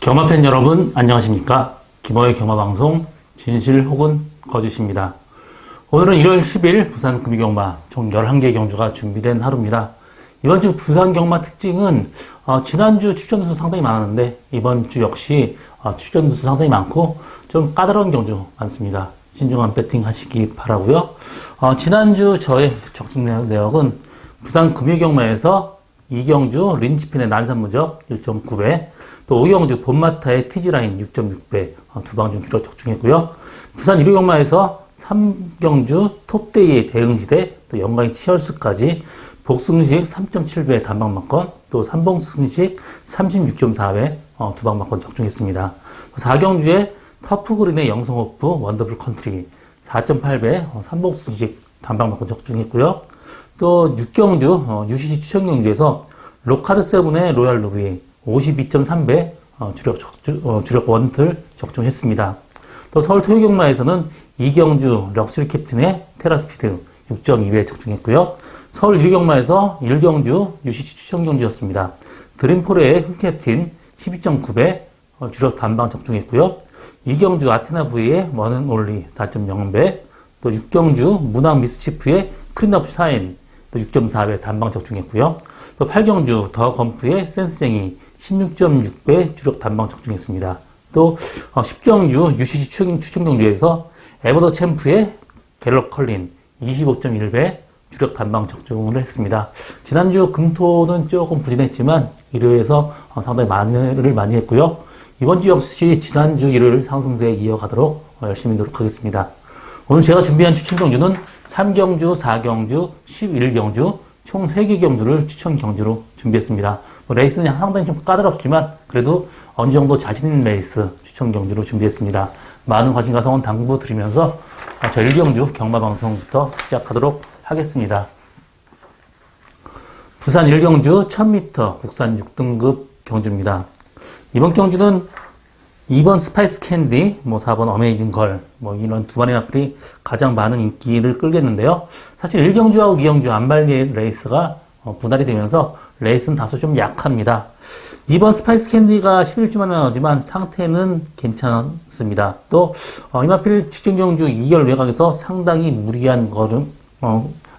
경마팬 여러분 안녕하십니까? 김어의 경마방송 진실 혹은 거짓입니다. 오늘은 1월 10일 부산 금이경마 총 11개 경주가 준비된 하루입니다. 이번 주 부산 경마 특징은 지난주 출전수 상당히 많았는데 이번 주 역시 출전수 상당히 많고 좀 까다로운 경주 많습니다. 신중한 배팅 하시기 바라고요. 지난주 저의 적중 내역은 부산 금요경마에서 2경주 린치핀의 난산무적 1.9배, 또 5경주 본마타의 티지라인 6.6배 두 방 중 적중했고요. 부산 1호경마에서 3경주 톱데이의 대응시대, 또 영광의 치얼스까지 복승식 3.7배 단방막건, 또 3복승식 36.4배 두 방막건 적중했습니다. 4경주에 터프그린의 영성호프 원더풀 컨트리 4.8배 3복승식 단방막건 적중했고요. 또 6경주 UCC 추천경주에서 로카드 세븐의 로얄 루비 52.3배 주력 원틀 적중했습니다. 또 서울 토요경마에서는 2경주 럭셔리 캡틴의 테라스피드 6.2배 적중했고요. 서울 1경마에서 1경주 UCC 추천경주였습니다. 드림포레의 흑캡틴 12.9배 주력 단방 적중했고요. 2경주 아테나 V의 원앤올리 4.0배, 또 6경주 문학 미스치프의 클린업 샤인 또 6.4배 단방 적중했고요. 또 8경주 더 건프의 센스쟁이 16.6배 주력 단방 적중했습니다. 또 10경주 UCC 추천경주에서 에버더 챔프의 갤럽 컬린 25.1배 주력 단방 적중을 했습니다. 지난주 금토는 조금 부진했지만 일요일에서 상당히 많이 했고요. 이번 주 역시 지난주 일요일 상승세에 이어가도록 열심히 노력하겠습니다. 오늘 제가 준비한 추천경주는 3경주, 4경주, 11경주 총 3개 경주를 추천 경주로 준비했습니다. 레이스는 상당히 좀 까다롭지만 그래도 어느 정도 자신 있는 레이스 추천 경주로 준비했습니다. 많은 관심과 성원 당부드리면서 저 1경주 경마방송부터 시작하도록 하겠습니다. 부산 1경주 1000m 국산 6등급 경주입니다. 이번 경주는 2번 스파이스 캔디, 4번 어메이징 걸, 이런 두 마리 마필이 가장 많은 인기를 끌겠는데요. 사실 1경주하고 2경주 안발리 레이스가 분할이 되면서 레이스는 다소 좀 약합니다. 2번 스파이스 캔디가 11주 만에 나오지만 상태는 괜찮습니다. 또, 이 마필 직전경주 2결 외곽에서 상당히 무리한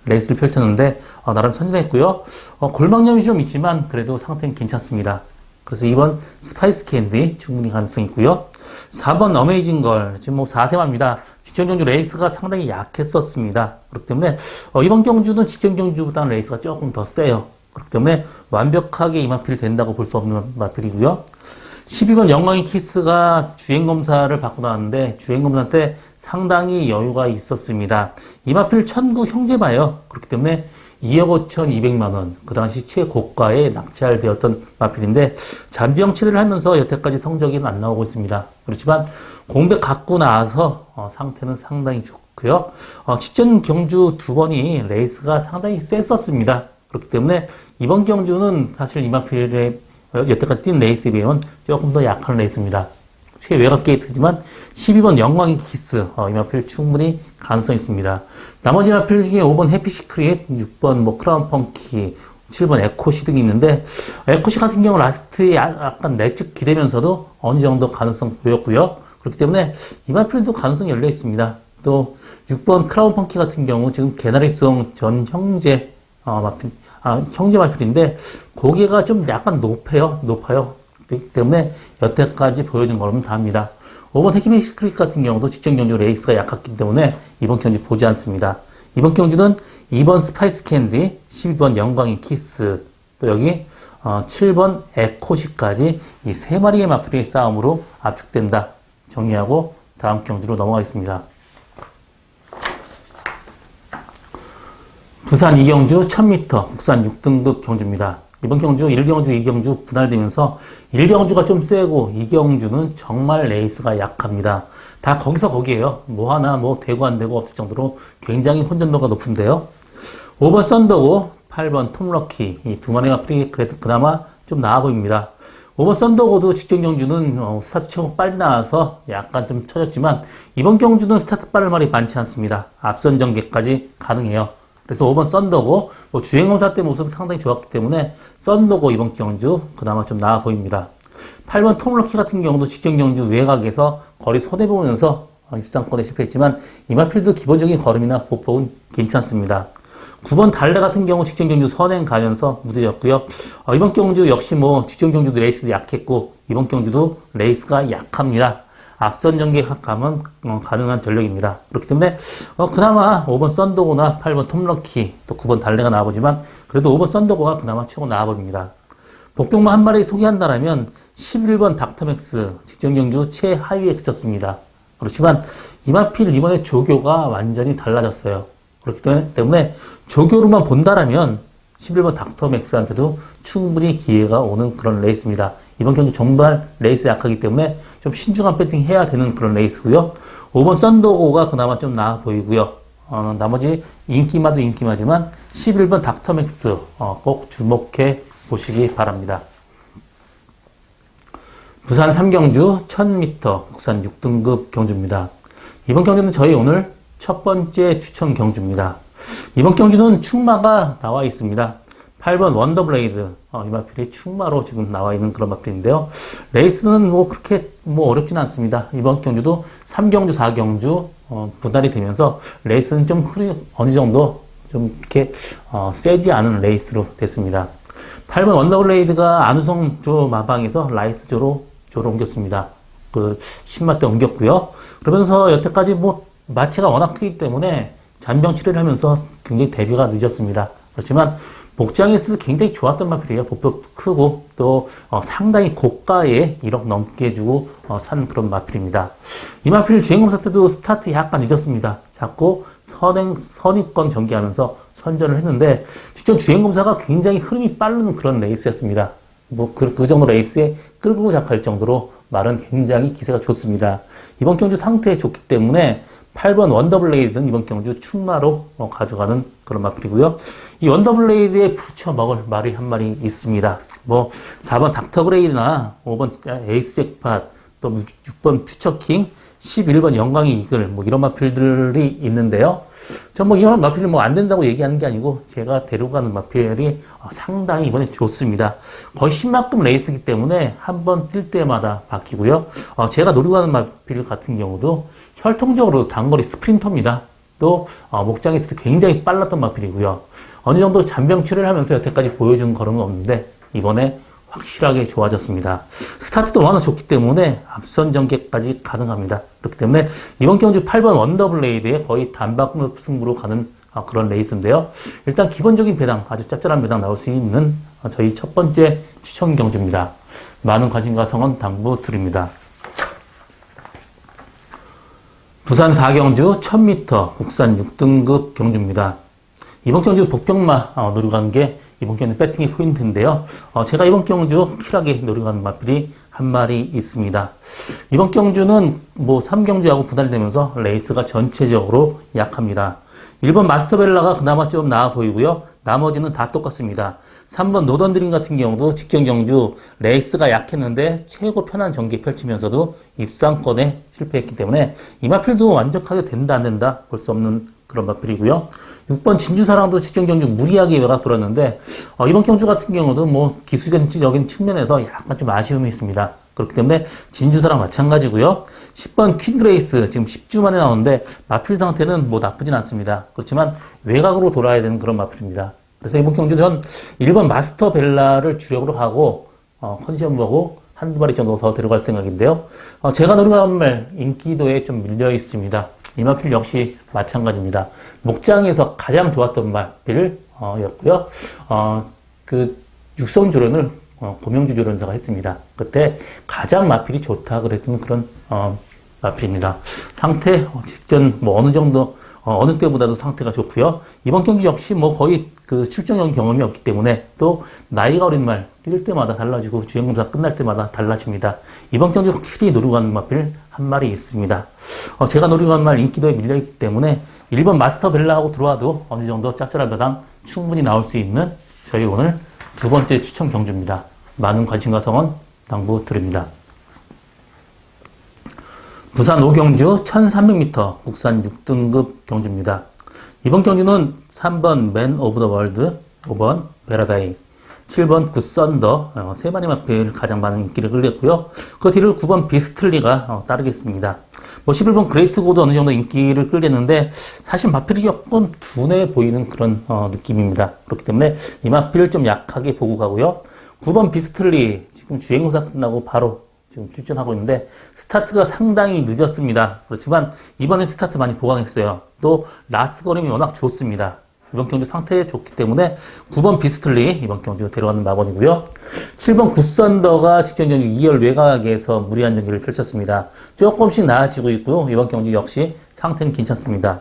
레이스를 펼쳤는데, 나름 선전했고요. 골망염이 좀 있지만 그래도 상태는 괜찮습니다. 그래서 2번 스파이스 캔디 충분히 가능성이 있고요. 4번 어메이징 걸, 지금 4세마입니다. 직전 경주 레이스가 상당히 약했었습니다. 그렇기 때문에 이번 경주는 직전 경주보다는 레이스가 조금 더 세요. 그렇기 때문에 완벽하게 이 마필이 된다고 볼 수 없는 마필이고요. 12번 영광의 키스가 주행검사를 받고 나왔는데 주행검사 때 상당히 여유가 있었습니다. 이 마필 천구 형제마예요. 그렇기 때문에 2억 5,200만원, 그 당시 최고가에 낙찰되었던 마필인데, 잔비형 치료를 하면서 여태까지 성적이 안 나오고 있습니다. 그렇지만, 공백 갖고 나서, 상태는 상당히 좋고요. 직전 경주 두 번이 레이스가 상당히 셌었습니다. 그렇기 때문에, 이번 경주는 사실 이 마필의 여태까지 뛴 레이스에 비하면 조금 더 약한 레이스입니다. 최외곽 게이트지만 12번 영광의 키스, 이 마필 충분히 가능성이 있습니다. 나머지 마필 중에 5번 해피시크릿, 6번 크라운 펑키, 7번 에코시 등이 있는데 에코시 같은 경우 라스트에 약간 내측 기대면서도 어느 정도 가능성 보였고요. 그렇기 때문에 이 마필도 가능성이 열려 있습니다. 또 6번 크라운 펑키 같은 경우 지금 개나리성 전 형제 마필, 형제 마필인데 고개가 좀 약간 높아요. 그렇기 때문에 여태까지 보여준 거는 다 합니다. 5번 해피시크릿 같은 경우도 직전 경주 레이스가 약했기 때문에 이번 경주 보지 않습니다. 이번 경주는 2번 스파이스 캔디, 12번 영광의 키스, 또 여기 7번 에코시까지 이 세 마리의 마필의 싸움으로 압축된다. 정리하고 다음 경주로 넘어가겠습니다. 부산 2경주 1000m 국산 6등급 경주입니다. 이번 경주 1경주, 2경주 분할되면서 1경주가 좀 세고 2경주는 정말 레이스가 약합니다. 다 거기서 거기에요. 하나 되고 안 되고 없을 정도로 굉장히 혼전도가 높은데요. 5번 썬더고, 8번 톰럭키 이 두 마리 마필이 그래도 그나마 좀 나아 보입니다. 5번 썬더고도 직전 경주는 스타트 최고 빨리 나와서 약간 좀 처졌지만 이번 경주는 스타트 빠른 말이 많지 않습니다. 앞선 전개까지 가능해요. 그래서 5번 썬더고, 주행검사 때 모습이 상당히 좋았기 때문에 썬더고 이번 경주 그나마 좀 나아 보입니다. 8번 톰러키 같은 경우도 직전 경주 외곽에서 거리 손해보면서 입상권에 실패했지만 이마필도 기본적인 걸음이나 보폭은 괜찮습니다. 9번 달래 같은 경우 직전 경주 선행 가면서 무뎌졌고요. 이번 경주 역시 뭐 직전 경주도 레이스도 약했고 이번 경주도 레이스가 약합니다. 앞선 전개 가면 가능한 전력입니다. 그렇기 때문에 그나마 5번 썬더고나 8번 톰러키 또 9번 달래가 나와보지만 그래도 5번 썬더고가 그나마 최고 나와봅니다. 복병만 한 마리 소개한다라면 11번 닥터맥스 직전 경주 최하위에 그쳤습니다. 그렇지만 이마필 이번에 조교가 완전히 달라졌어요. 그렇기 때문에 조교로만 본다라면 11번 닥터맥스한테도 충분히 기회가 오는 그런 레이스입니다. 이번 경주 정말 레이스 약하기 때문에 좀 신중한 배팅 해야 되는 그런 레이스고요. 5번 썬더고가 그나마 좀 나아 보이고요. 나머지 인기마도 인기마지만 11번 닥터맥스 꼭 주목해 보시기 바랍니다. 부산 3경주 1000m 국산 6등급 경주입니다. 이번 경주는 저희 오늘 첫 번째 추천 경주입니다. 이번 경주는 충마가 나와 있습니다. 8번 원더블레이드 이마필이 충마로 지금 나와 있는 그런 마필인데요. 레이스는 뭐 그렇게 뭐 어렵진 않습니다. 이번 경주도 3경주 4경주 분할이 되면서 레이스는 좀 어느 정도 좀 이렇게 세지 않은 레이스로 됐습니다. 8번 원더블레이드가 안우성 조 마방에서 라이스조로 옮겼습니다. 그 10마대 옮겼고요. 그러면서 여태까지 뭐 마체가 워낙 크기 때문에 잔병 치료를 하면서 굉장히 대비가 늦었습니다. 그렇지만 목장에서 굉장히 좋았던 마필이에요. 보폭도 크고 또 상당히 고가에 1억 넘게 주고 산 그런 마필입니다. 이 마필 주행검사 때도 스타트 약간 늦었습니다. 자꾸 선입권 전개하면서 선전을 했는데 직전 주행검사가 굉장히 흐름이 빠른 그런 레이스였습니다. 뭐 그 정도 레이스에 끌고 갈 정도로 말은 굉장히 기세가 좋습니다. 이번 경주 상태 좋기 때문에 8번 원더블레이드는 이번 경주 충마로 가져가는 그런 마필이고요. 이 원더블레이드에 붙여 먹을 말이 한 마리 있습니다. 뭐 4번 닥터그레이나 5번 에이스 잭팟 또 6번 퓨처킹 11번 영광의 이글 뭐 이런 마필들이 있는데요. 전 뭐 이런 마필을 뭐 안 된다고 얘기하는 게 아니고 제가 데려가는 마필이 상당히 이번에 좋습니다. 거의 10만급 레이스이기 때문에 한 번 뛸 때마다 바뀌고요. 제가 노리고 가는 마필 같은 경우도 혈통적으로 단거리 스프린터입니다. 또 목장에서도 굉장히 빨랐던 마필이고요. 어느 정도 잔병 치료를 하면서 여태까지 보여준 걸음은 없는데 이번에 확실하게 좋아졌습니다. 스타트도 워낙 좋기 때문에 앞선 전개까지 가능합니다. 그렇기 때문에 이번 경주 8번 원더블레이드에 거의 단박 승부로 가는 그런 레이스인데요. 일단 기본적인 배당, 아주 짭짤한 배당 나올 수 있는 저희 첫 번째 추천 경주입니다. 많은 관심과 성원 당부드립니다. 부산 4경주 1000m 국산 6등급 경주입니다. 이번 경주 복병마 노리고 가는 게 이번 경주 배팅의 포인트인데요. 제가 이번 경주 확실하게 노리고 가는 마필이 한 마리 있습니다. 이번 경주는 뭐 3경주하고 분할이 되면서 레이스가 전체적으로 약합니다. 1번 마스터벨라가 그나마 좀 나아 보이고요. 나머지는 다 똑같습니다. 3번 노던드림 같은 경우도 직전 경주 레이스가 약했는데 최고 편한 전개 펼치면서도 입상권에 실패했기 때문에 이 마필도 완벽하게 된다 안 된다 볼 수 없는 그런 마필이고요. 6번 진주사랑도 직전 경주 무리하게 외곽 돌았는데 이번 경주 같은 경우도 뭐 기술적인 측면에서 약간 좀 아쉬움이 있습니다. 그렇기 때문에 진주사랑 마찬가지고요. 10번 퀸그레이스 지금 10주 만에 나오는데 마필 상태는 뭐 나쁘진 않습니다. 그렇지만 외곽으로 돌아야 되는 그런 마필입니다. 그래서 이번 경주 전 1번 마스터 벨라를 주력으로 하고 컨디션 보고 한두 마리 정도 더 데려갈 생각인데요. 제가 노리고 가는 말 인기도에 좀 밀려 있습니다. 이 마필 역시 마찬가지입니다. 목장에서 가장 좋았던 마필이었고요. 그 육성 조련을 고명주 조련사가 했습니다. 그때 가장 마필이 좋다 그랬던 그런 마필입니다. 상태 직전 뭐 어느 정도 어느 때보다도 상태가 좋고요. 이번 경기 역시 뭐 거의 그 출전형 경험이 없기 때문에 또 나이가 어린 말 뛸 때마다 달라지고 주행검사 끝날 때마다 달라집니다. 이번 경기 확실히 노리고 가는 마필 한 마리 있습니다. 제가 노리고 가는 말 인기도에 밀려있기 때문에 1번 마스터 벨라하고 들어와도 어느 정도 짭짤한 배당 충분히 나올 수 있는 저희 오늘 두 번째 추천 경주입니다. 많은 관심과 성원 당부드립니다. 부산 5경주 1300m 국산 6등급 경주입니다. 이번 경주는 3번 맨 오브 더 월드, 5번 베라다이, 7번 굿썬더, 세 마리 마필 가장 많은 인기를 끌렸고요. 그 뒤를 9번 비스틀리가 따르겠습니다. 뭐 11번 그레이트 고도 어느 정도 인기를 끌겠는데 사실 마필이 조금 둔해 보이는 그런 느낌입니다. 그렇기 때문에 이 마필을 좀 약하게 보고 가고요. 9번 비스틀리 지금 주행거사 끝나고 바로 지금 출전하고 있는데 스타트가 상당히 늦었습니다. 그렇지만 이번에 스타트 많이 보강했어요. 또 라스트 걸음이 워낙 좋습니다. 이번 경주 상태 좋기 때문에 9번 비스틀리 이번 경주 데려가는 마번이고요. 7번 굿썬더가 직전 경주 2열 외곽에서 무리한 경기를 펼쳤습니다. 조금씩 나아지고 있고요. 이번 경주 역시 상태는 괜찮습니다.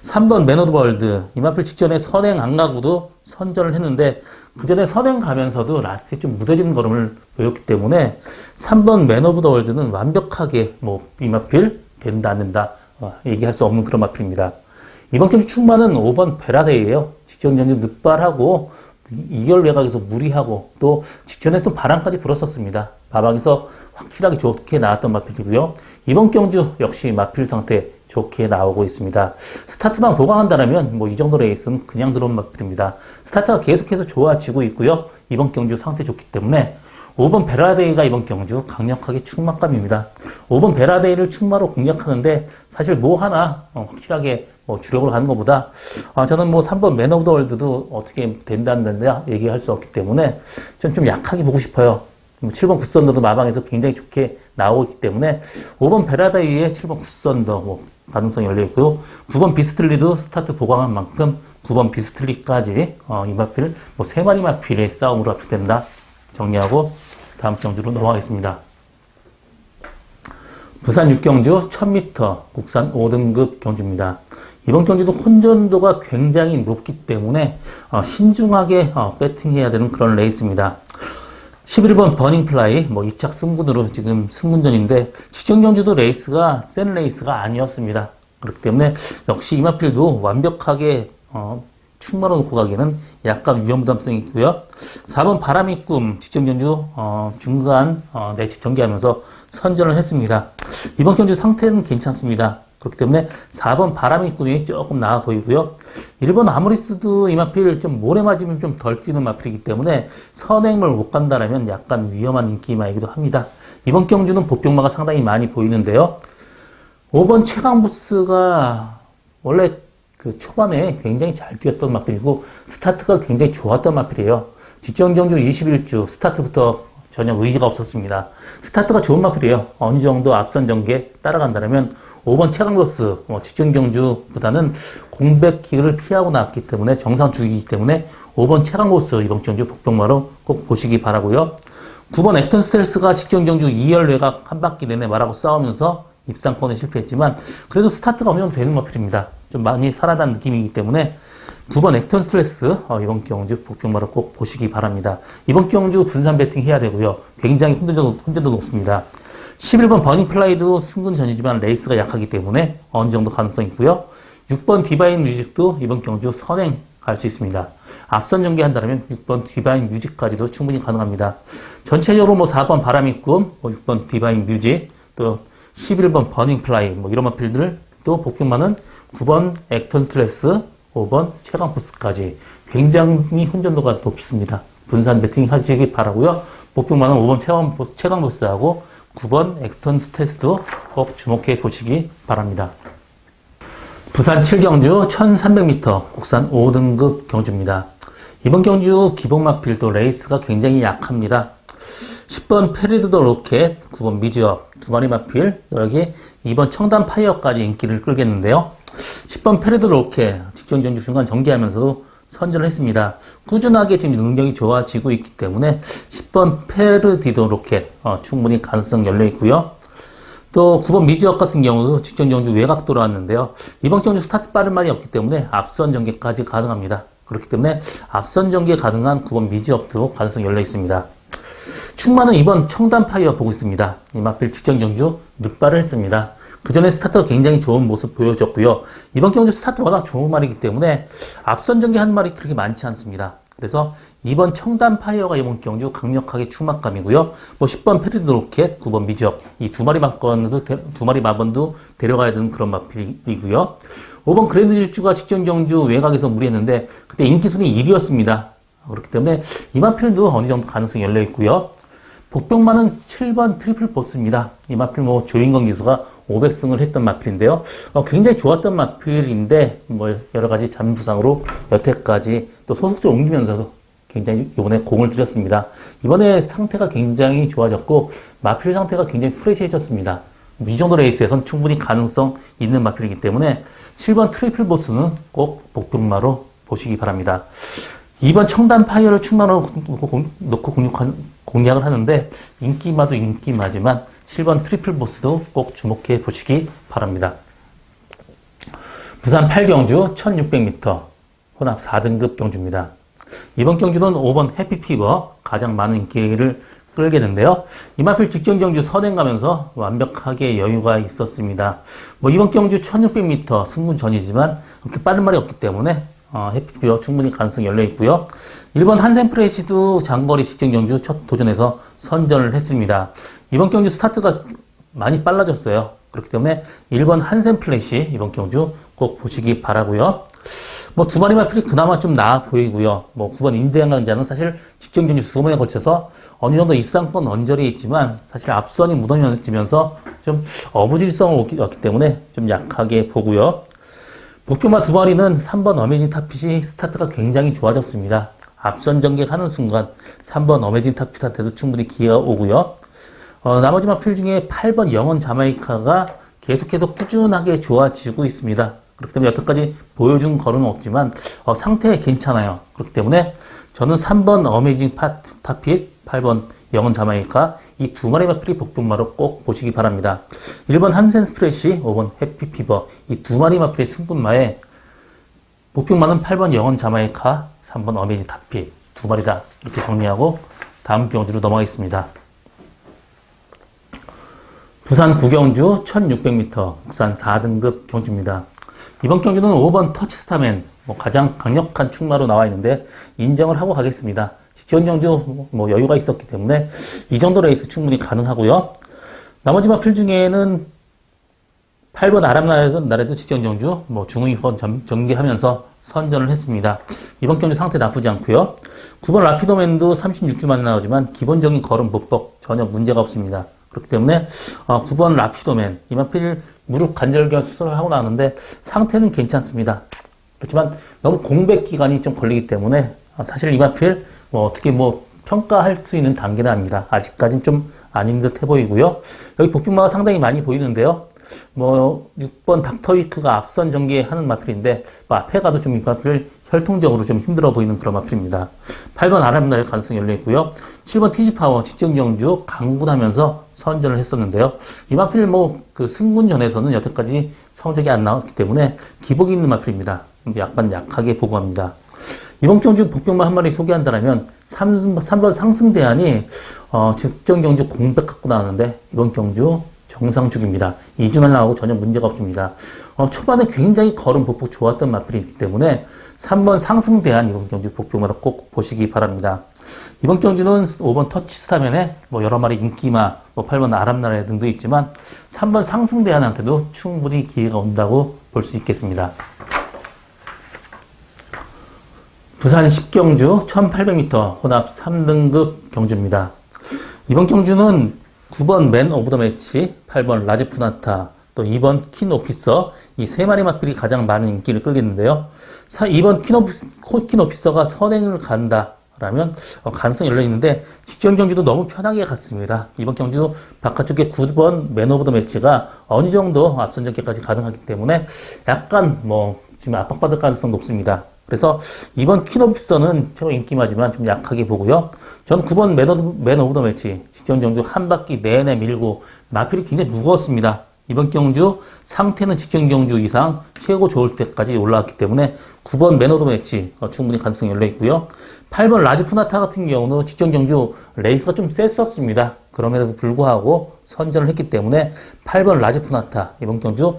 3번 맨 오브 월드 이 마필 직전에 선행 안 가고도 선전을 했는데 그 전에 선행 가면서도 라스트에 좀 무뎌지는 걸음을 보였기 때문에 3번 맨 오브 더 월드는 완벽하게 이 마필 된다 안 된다 얘기할 수 없는 그런 마필입니다. 이번 경주 출마는 5번 베라데이예요. 직전 경주 늑발하고 2열 외곽에서 무리하고 또 직전에 또 바람까지 불었었습니다. 마방에서 확실하게 좋게 나왔던 마필이고요. 이번 경주 역시 마필 상태 좋게 나오고 있습니다. 스타트만 보강한다면 이 정도 레이스는 그냥 들어온 마필입니다. 스타트가 계속해서 좋아지고 있고요. 이번 경주 상태 좋기 때문에 5번 베라데이가 이번 경주 강력하게 출마감입니다. 5번 베라데이를 출마로 공략하는데 사실 하나 확실하게 주력으로 가는 것보다 저는 3번 맨 오브 더 월드도 어떻게 된다 안 된다 얘기할 수 없기 때문에 좀 약하게 보고 싶어요. 7번 굿썬더도 마방에서 굉장히 좋게 나오고 있기 때문에 5번 베라데이에 7번 굿썬더 가능성이 열려있고요. 9번 비스틀리도 스타트 보강한 만큼 9번 비스틀리까지 이 마필 세 마리 마필의 싸움으로 압축된다 정리하고 다음 경주로 넘어가겠습니다. 부산 6경주 1000m 국산 5등급 경주입니다. 이번 경주도 혼전도가 굉장히 높기 때문에 신중하게 배팅해야 되는 그런 레이스입니다. 11번 버닝플라이 2착 승군으로 지금 승군전인데 직전 경주도 레이스가 센 레이스가 아니었습니다. 그렇기 때문에 역시 이 마필도 완벽하게 충마로 놓고 가기에는 약간 위험 부담성이 있고요. 4번 바람이 꿈 직전 경주 중간 내치 전개하면서 선전을 했습니다. 이번 경주 상태는 괜찮습니다. 그렇기 때문에 4번 바람이 꿈이 조금 나아 보이고요. 1번 아모리스도 이 마필 좀 모래 맞으면 좀 덜 뛰는 마필이기 때문에 선행을 못 간다라면 약간 위험한 인기마이기도 합니다. 이번 경주는 복병마가 상당히 많이 보이는데요. 5번 최강부스가 원래 초반에 굉장히 잘 뛰었던 마필이고 스타트가 굉장히 좋았던 마필이에요. 직전 경주 21주 스타트부터 전혀 의지가 없었습니다. 스타트가 좋은 마필이에요. 어느 정도 앞선 전개 따라간다면 5번 최강버스 직전 경주보다는 공백기를 피하고 나왔기 때문에 정상 주기이기 때문에 5번 최강버스 이번 경주 복병마로 꼭 보시기 바라고요. 9번 액턴 스텔스가 직전 경주 2열 외곽 한 바퀴 내내 말하고 싸우면서 입상권에 실패했지만 그래도 스타트가 어느 정도 되는 마필입니다. 좀 많이 살아난 느낌이기 때문에 9번 액턴 스트레스 이번 경주 복병마로 꼭 보시기 바랍니다. 이번 경주 분산 배팅 해야 되고요. 굉장히 혼전도 높습니다. 11번 버닝플라이도 승군전이지만 레이스가 약하기 때문에 어느 정도 가능성이 있고요. 6번 디바인 뮤직도 이번 경주 선행 갈 수 있습니다. 앞선 전개한다면 6번 디바인 뮤직까지도 충분히 가능합니다. 전체적으로 4번 바람이 꿈, 6번 디바인 뮤직, 또 11번 버닝플라이 이런 마필들 또 복병마는 9번 액턴 스트레스, 5번 최강포스까지 굉장히 혼전도가 높습니다. 분산 배팅 하시기 바라고요. 복병마는 5번 최강포스하고 9번 액턴 스트레스도 꼭 주목해 보시기 바랍니다. 부산 7경주 1300m 국산 5등급 경주입니다. 이번 경주 기본 마필도 레이스가 굉장히 약합니다. 10번 페리드 더 로켓, 9번 미즈업 두 마리 마필, 여기 2번 청담 파이어까지 인기를 끌겠는데요. 10번 페리드 로켓 직전 경주 중간 전개하면서도 선전을 했습니다. 꾸준하게 지금 능력이 좋아지고 있기 때문에 10번 페르디도 로켓 충분히 가능성 열려 있고요. 또 9번 미즈업 같은 경우도 직전 경주 외곽 돌아왔는데요. 이번 경주 스타트 빠른 말이 없기 때문에 앞선 전개까지 가능합니다. 그렇기 때문에 앞선 전개 가능한 9번 미즈업도 가능성 열려 있습니다. 충마는 이번 청담 파이어 보고 있습니다. 이 마필 직전 경주 늑발을 했습니다. 그 전에 스타트가 굉장히 좋은 모습 보여줬고요. 이번 경주 스타트 워낙 좋은 말이기 때문에 앞선 전개 한 말이 그렇게 많지 않습니다. 그래서 이번 청담 파이어가 이번 경주 강력하게 출마감이고요. 10번 페리드 로켓, 9번 미즈업 이 두 마리 마번도 데려가야 되는 그런 마필이고요. 5번 그랜드 질주가 직전 경주 외곽에서 무리했는데 그때 인기 순위 1위였습니다. 그렇기 때문에 이 마필도 어느 정도 가능성이 열려 있고요. 복병마는 7번 트리플 보스입니다. 이 마필 뭐 조인건 기수가 500승을 했던 마필인데요. 굉장히 좋았던 마필인데 뭐 여러 가지 잠 부상으로 여태까지 또 소속조 옮기면서도 굉장히 이번에 공을 들였습니다. 이번에 상태가 굉장히 좋아졌고 마필 상태가 굉장히 프레시해졌습니다. 이 정도 레이스에선 충분히 가능성 있는 마필이기 때문에 7번 트리플 보스는 꼭 복병마로 보시기 바랍니다. 2번 청단 파이어를 충만으로 놓고 공략을 하는데 인기마도 인기마지만 7번 트리플 보스도 꼭 주목해 보시기 바랍니다. 부산 8경주 1600m 혼합 4등급 경주입니다. 이번 경주는 5번 해피피버 가장 많은 인기를 끌게 되는데요. 이 마필 직전 경주 선행 가면서 완벽하게 여유가 있었습니다. 뭐 이번 경주 1600m 승분 전이지만 그렇게 빠른 말이 없기 때문에 해피피버 충분히 가능성이 열려 있고요. 1번 한센프레시도 장거리 직전 경주 첫 도전에서 선전을 했습니다. 이번 경주 스타트가 많이 빨라졌어요. 그렇기 때문에 1번 한센플래시 이번 경주 꼭 보시기 바라고요. 뭐 두 마리 마필이 그나마 좀 나아 보이고요. 뭐 9번 임대양강자는 사실 직전 경주 두 번에 걸쳐서 어느 정도 입상권 언저리에 있지만 사실 앞선이 무너지면서 좀 어부질성을 얻기 때문에 좀 약하게 보고요. 복병마 두 마리는 3번 어메이징 탑핏이 스타트가 굉장히 좋아졌습니다. 앞선 전개하는 순간 3번 어메이징 탑핏한테도 충분히 기회가 오고요. 나머지 마필 중에 8번 영원 자마이카가 계속해서 꾸준하게 좋아지고 있습니다. 그렇기 때문에 여태까지 보여준 걸음은 없지만 상태 괜찮아요. 그렇기 때문에 저는 3번 어메이징 탑핏, 8번 영원 자마이카 이 두 마리 마필이 복병마로 꼭 보시기 바랍니다. 1번 한센 스프레시, 5번 해피피버 이 두 마리 마필의 승분마에 복병마는 8번 영원 자마이카, 3번 어메이징 탑핏 두 마리다 이렇게 정리하고 다음 경주로 넘어가겠습니다. 부산 9경주 1600m 국산 4등급 경주입니다. 이번 경주는 5번 터치스타맨 가장 강력한 충마로 나와 있는데 인정을 하고 가겠습니다. 직전 경주 뭐 여유가 있었기 때문에 이 정도 레이스 충분히 가능하고요. 나머지 마필 중에는 8번 아랍나라에도 직전 경주 중후위권 전개하면서 선전을 했습니다. 이번 경주 상태 나쁘지 않고요. 9번 라피도맨도 36주 만에 나오지만 기본적인 걸음 복복 전혀 문제가 없습니다. 그렇기 때문에 9번 라피도맨 이 마필 무릎 관절경 수술을 하고 나왔는데 상태는 괜찮습니다. 그렇지만 너무 공백 기간이 좀 걸리기 때문에 사실 이 마필 어떻게 평가할 수 있는 단계는 아닙니다. 아직까지는 좀 아닌 듯 해 보이고요. 여기 복병마가 상당히 많이 보이는데요. 6번 닥터위크가 앞선 전개하는 마필인데 앞에 가도 좀 이 마필 혈통적으로 좀 힘들어 보이는 그런 마필입니다. 8번 아랍나라의 가능성이 열려 있고요. 7번 티지파워 직전 경주 강군하면서 선전을 했었는데요. 이 마필 그 승군전에서는 여태까지 성적이 안 나왔기 때문에 기복이 있는 마필입니다. 약간 약하게 보고합니다. 이번 경주 복병마 한 마리 소개한다면 3번 상승대안이 직전 경주 공백 갖고 나왔는데 이번 경주 정상축입니다. 2주만 나오고 전혀 문제가 없습니다. 초반에 굉장히 걸음 복복 좋았던 마필이기 때문에 3번 상승대안 이번 경주 복병마로 꼭 보시기 바랍니다. 이번 경주는 5번 터치스타맨에 여러 마리 인기마, 8번 아랍나라 등도 있지만 3번 상승대안한테도 충분히 기회가 온다고 볼 수 있겠습니다. 부산 10경주 1800m 혼합 3등급 경주입니다. 이번 경주는 9번 맨 오브 더 매치, 8번 라즈푸나타, 또 2번 킨 오피서 이 세 마리 마필이 가장 많은 인기를 끌겠는데요. 2번 킨 오피서가 선행을 간다라면 가능성이 열려 있는데 직전 경주도 너무 편하게 갔습니다. 이번 경주도 바깥쪽에 9번 맨 오브 더 매치가 어느 정도 앞선 전개까지 가능하기 때문에 약간 지금 압박받을 가능성 높습니다. 그래서 이번 퀸오피서는 최고 인기마지만 좀 약하게 보고요. 저는 9번 맨 오브 더 매치 직전 경주 한 바퀴 내내 밀고 마필이 굉장히 무거웠습니다. 이번 경주 상태는 직전 경주 이상 최고 좋을 때까지 올라왔기 때문에 9번 맨 오브 더 매치 충분히 가능성이 열려 있고요. 8번 라즈푸나타 같은 경우는 직전 경주 레이스가 좀 셌었습니다. 그럼에도 불구하고 선전을 했기 때문에 8번 라즈푸나타 이번 경주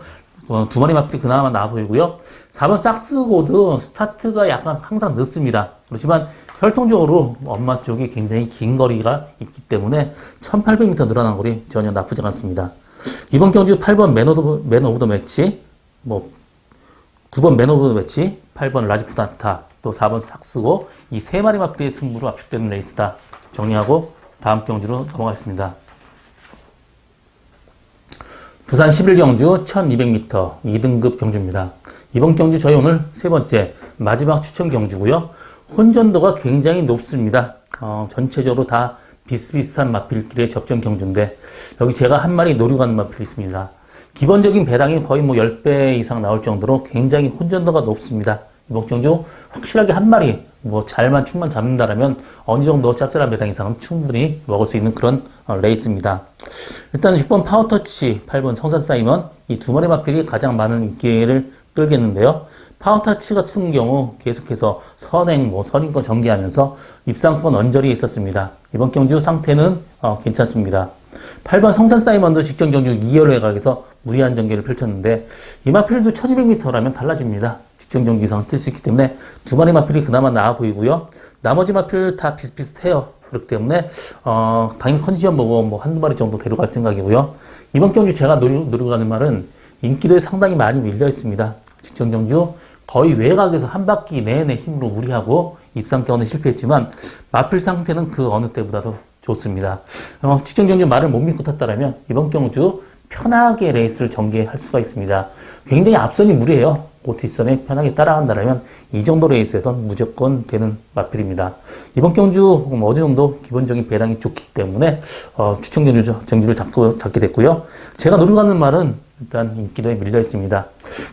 두 마리 마필이 그나마 나아 보이고요. 4번 삭스고드 스타트가 약간 항상 늦습니다. 그렇지만 혈통적으로 엄마 쪽이 굉장히 긴 거리가 있기 때문에 1800m 늘어난 거리 전혀 나쁘지 않습니다. 이번 경주 8번 맨 오브 더 매치, 9번 맨 오브 더 매치, 8번 라즈푸나타 또 4번 삭스고 이 세 마리 마필의 승부로 압축되는 레이스다. 정리하고 다음 경주로 넘어가겠습니다. 부산 11경주 1200m 2등급 경주입니다. 이번 경주 저희 오늘 세 번째 마지막 추천 경주고요. 혼전도가 굉장히 높습니다. 전체적으로 다 비슷비슷한 마필길의 접전 경주인데 여기 제가 한 마리 노리고 가는 마필이 있습니다. 기본적인 배당이 거의 뭐 10배 이상 나올 정도로 굉장히 혼전도가 높습니다. 이번 경주 확실하게 한 마리 뭐 잘만 축만 잡는다라면 어느 정도 짭짤한 배당 이상은 충분히 먹을 수 있는 그런 레이스입니다. 일단 6번 파워터치, 8번 성산사이먼 이 두 마리 마필이 가장 많은 인기를 끌겠는데요. 파워터치 같은 경우 계속해서 선행, 선인권 전개하면서 입상권 언저리에 있었습니다. 이번 경주 상태는 괜찮습니다. 8번 성산사이먼도 직전 경주 2열 외곽에서 무리한 전개를 펼쳤는데 이 마필도 1200m라면 달라집니다. 직전 경기 이상 뛸 수 있기 때문에 두 마리 마필이 그나마 나아 보이고요. 나머지 마필 다 비슷비슷해요. 그렇기 때문에 당연히 컨디션 보고 뭐 한두 마리 정도 데려갈 생각이고요. 이번 경주 제가 노리고 가는 말은 인기도에 상당히 많이 밀려 있습니다. 직전 경주 거의 외곽에서 한 바퀴 내내 힘으로 무리하고 입상권에 실패했지만 마필 상태는 그 어느 때보다도 좋습니다. 직전 경주 말을 못 믿고 탔다라면 이번 경주 편하게 레이스를 전개할 수가 있습니다. 굉장히 앞선이 무리해요. 그 뒷선에 편하게 따라간다라면 이 정도 레이스에선 무조건 되는 마필입니다. 이번 경주 어느 정도 기본적인 배당이 좋기 때문에 추천 경주를 잡게 됐고요. 제가 노리고 가는 말은 일단 인기도에 밀려 있습니다.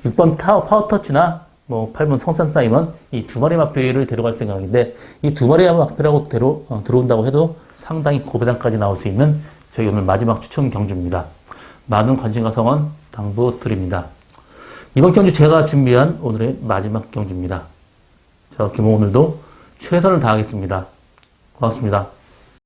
6번 파워터치나 8번 성산사이먼 이 두 마리 마필을 데려갈 생각인데 이 두 마리 마필하고 들어온다고 해도 상당히 고배당까지 나올 수 있는 저희 오늘 마지막 추천 경주입니다. 많은 관심과 성원 당부드립니다. 이번 경주 제가 준비한 오늘의 마지막 경주입니다. 저 김호 오늘도 최선을 다하겠습니다. 고맙습니다.